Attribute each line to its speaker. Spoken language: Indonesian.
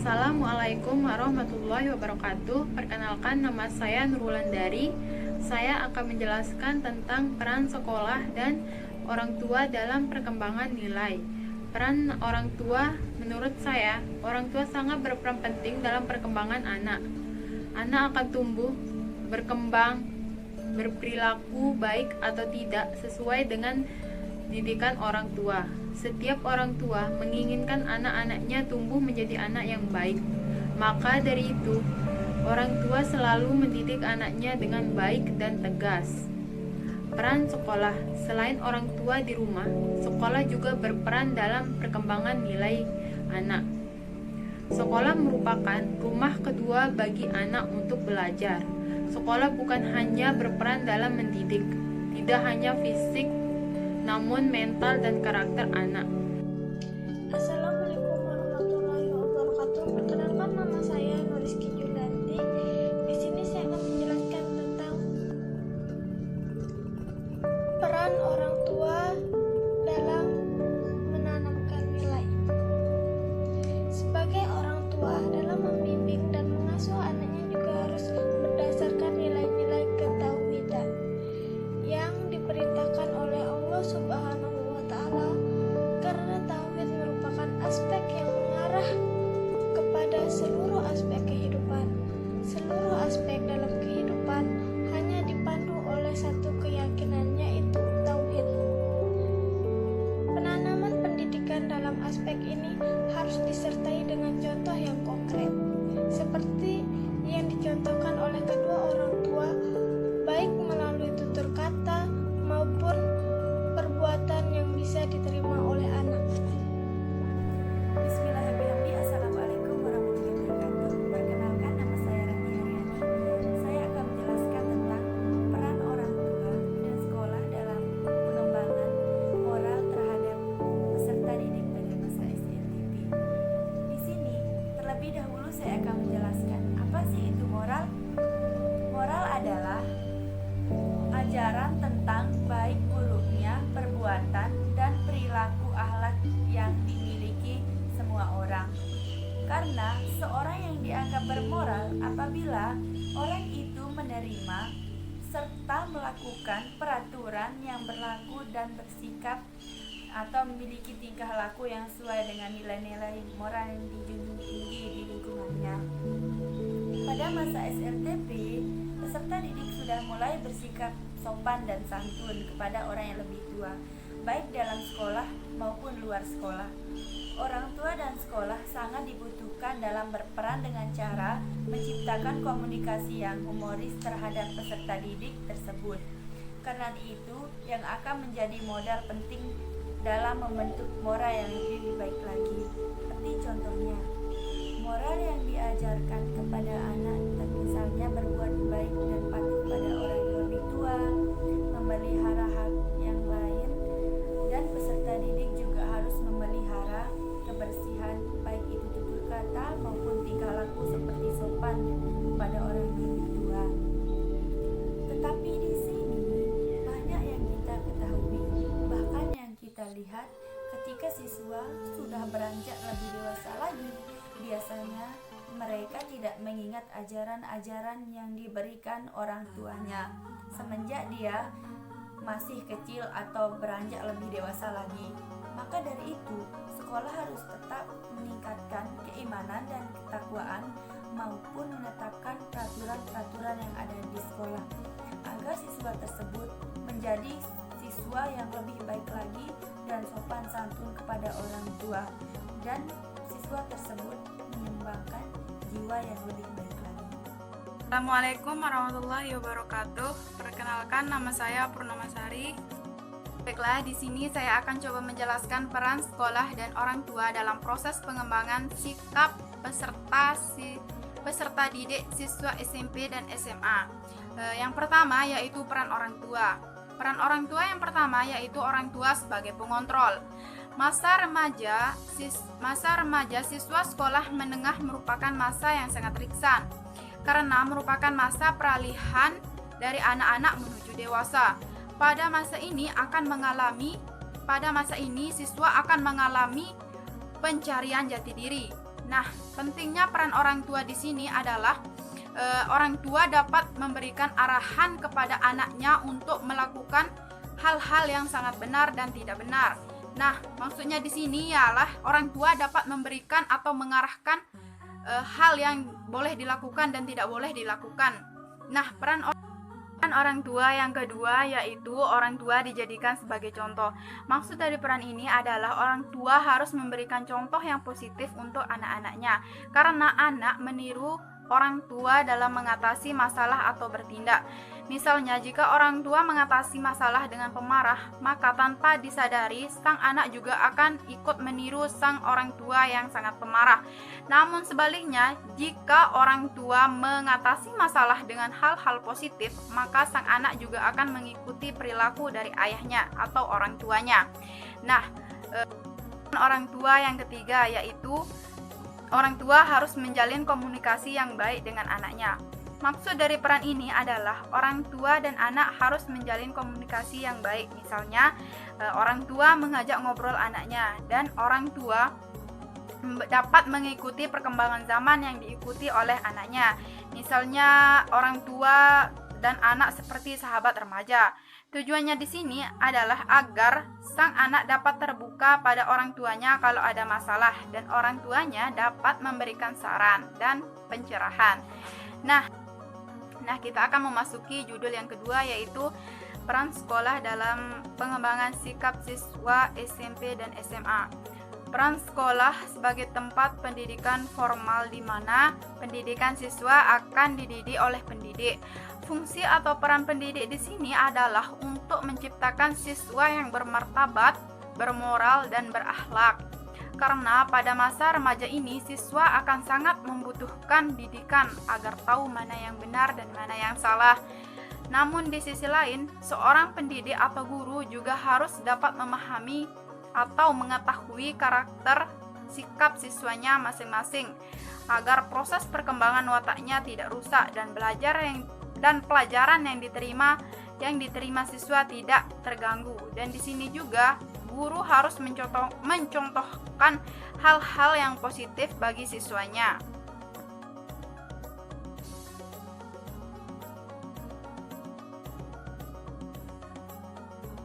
Speaker 1: Assalamualaikum warahmatullahi wabarakatuh. Perkenalkan, nama saya Nurwulandari. Saya akan menjelaskan tentang peran sekolah dan orang tua dalam perkembangan nilai. Peran orang tua, menurut saya, orang tua sangat berperan penting dalam perkembangan anak. Anak akan tumbuh, berkembang, berperilaku baik atau tidak sesuai dengan didikan orang tua. Setiap orang tua menginginkan anak-anaknya tumbuh menjadi anak yang baik. Maka dari itu, orang tua selalu mendidik anaknya dengan baik dan tegas. Peran sekolah, selain orang tua di rumah, sekolah juga berperan dalam perkembangan nilai anak. Sekolah merupakan rumah kedua bagi anak untuk belajar. Sekolah bukan hanya berperan dalam mendidik, tidak hanya fisik, namun mental dan karakter anak.
Speaker 2: Assalamualaikum warahmatullahi wabarakatuh. Perkenalkan, nama saya Nuriski Julanti. Di sini saya akan menjelaskan tentang peran orang tua dalam menanamkan nilai. Sebagai orang tua, dalam membimbing dan mengasuh anaknya juga harus berdasarkan nilai-nilai ketauhidan yang diperintahkan oleh Allah Subhanahu wa Ta'ala, karena tauhid merupakan aspek yang mengarah kepada seluruh aspek kehidupan. Seluruh aspek dalam kehidupan hanya dipandu oleh satu keyakinan, yaitu tauhid. Penanaman pendidikan dalam aspek ini harus disertai dengan contoh yang konkret, seperti yang dicontohkan oleh kedua orang tua, baik melalui tutur kata maupun perbuatan yang bisa diterima oleh anak.
Speaker 3: Bismillahirrahmanirrahim. Assalamualaikum warahmatullahi wabarakatuh. Perkenalkan, nama saya Rani Haryani. Saya akan menjelaskan tentang peran orang tua dan sekolah dalam pengembangan moral terhadap peserta didik pada masa SNTP. Di sini, terlebih dahulu saya akan menjelaskan apa sih itu moral. Moral adalah ajaran tentang baik buruknya perbuatan dan perilaku akhlak yang dimiliki semua orang. Karena seorang yang dianggap bermoral apabila orang itu menerima serta melakukan peraturan yang berlaku dan bersikap atau memiliki tingkah laku yang sesuai dengan nilai-nilai moral yang dijunjung tinggi di lingkungannya. Pada masa SNTP, peserta didik sudah mulai bersikap sopan dan santun kepada orang yang lebih tua, baik dalam sekolah maupun luar sekolah. Orang tua dan sekolah sangat dibutuhkan dalam berperan dengan cara menciptakan komunikasi yang humoris terhadap peserta didik tersebut. Karena itu yang akan menjadi modal penting dalam membentuk moral yang lebih baik lagi. Seperti contohnya, moral yang diajarkan kepada anak misalnya berbuat baik dan patuh pada orang yang lebih tua, memelihara hak yang lain, dan peserta didik juga harus memelihara kebersihan, baik itu tutur kata maupun tingkah laku seperti sopan pada orang yang lebih tua. Tetapi di sini banyak yang kita ketahui, bahkan yang kita lihat ketika siswa sudah beranjak lebih dewasa lagi, biasanya mereka tidak mengingat ajaran-ajaran yang diberikan orang tuanya semenjak dia masih kecil atau beranjak lebih dewasa lagi. Maka dari itu, sekolah harus tetap meningkatkan keimanan dan ketakwaan maupun menetapkan peraturan-peraturan yang ada di sekolah agar siswa tersebut menjadi siswa yang lebih baik lagi dan sopan santun kepada orang tua, dan siswa tersebut menyumbangkan jiwa yang lebih baik lagi.
Speaker 4: Assalamualaikum warahmatullahi wabarakatuh. Perkenalkan, nama saya Purnamasari. Baiklah, di sini saya akan coba menjelaskan peran sekolah dan orang tua dalam proses pengembangan sikap peserta didik siswa SMP dan SMA. Yang pertama yaitu peran orang tua. Peran orang tua yang pertama yaitu orang tua sebagai pengontrol. Masa remaja siswa sekolah menengah merupakan masa yang sangat riksan karena merupakan masa peralihan dari anak-anak menuju dewasa. Pada masa ini siswa akan mengalami pencarian jati diri. Nah, pentingnya peran orang tua di sini adalah orang tua dapat memberikan arahan kepada anaknya untuk melakukan hal-hal yang sangat benar dan tidak benar. Nah, maksudnya di sini ialah orang tua dapat memberikan atau mengarahkan hal yang boleh dilakukan dan tidak boleh dilakukan. Nah, peran orang tua yang kedua yaitu orang tua dijadikan sebagai contoh. Maksud dari peran ini adalah orang tua harus memberikan contoh yang positif untuk anak-anaknya, karena anak meniru orang tua dalam mengatasi masalah atau bertindak. Misalnya, jika orang tua mengatasi masalah dengan pemarah, maka tanpa disadari sang anak juga akan ikut meniru sang orang tua yang sangat pemarah. Namun sebaliknya, jika orang tua mengatasi masalah dengan hal-hal positif, maka sang anak juga akan mengikuti perilaku dari ayahnya atau orang tuanya. Nah, orang tua yang ketiga yaitu orang tua harus menjalin komunikasi yang baik dengan anaknya. Maksud dari peran ini adalah orang tua dan anak harus menjalin komunikasi yang baik. Misalnya, orang tua mengajak ngobrol anaknya dan orang tua dapat mengikuti perkembangan zaman yang diikuti oleh anaknya. Misalnya, orang tua dan anak seperti sahabat remaja. Tujuannya di sini adalah agar sang anak dapat terbuka pada orang tuanya kalau ada masalah dan orang tuanya dapat memberikan saran dan pencerahan. Nah, kita akan memasuki judul yang kedua yaitu peran sekolah dalam pengembangan sikap siswa SMP dan SMA. Peran sekolah sebagai tempat pendidikan formal di mana pendidikan siswa akan dididik oleh pendidik. Fungsi atau peran pendidik di sini adalah untuk menciptakan siswa yang bermartabat, bermoral, dan berakhlak. Karena pada masa remaja ini siswa akan sangat membutuhkan didikan agar tahu mana yang benar dan mana yang salah. Namun di sisi lain, seorang pendidik atau guru juga harus dapat memahami atau mengetahui karakter sikap siswanya masing-masing agar proses perkembangan wataknya tidak rusak dan pelajaran yang diterima siswa tidak terganggu. Dan di sini juga guru harus mencontohkan hal-hal yang positif bagi siswanya.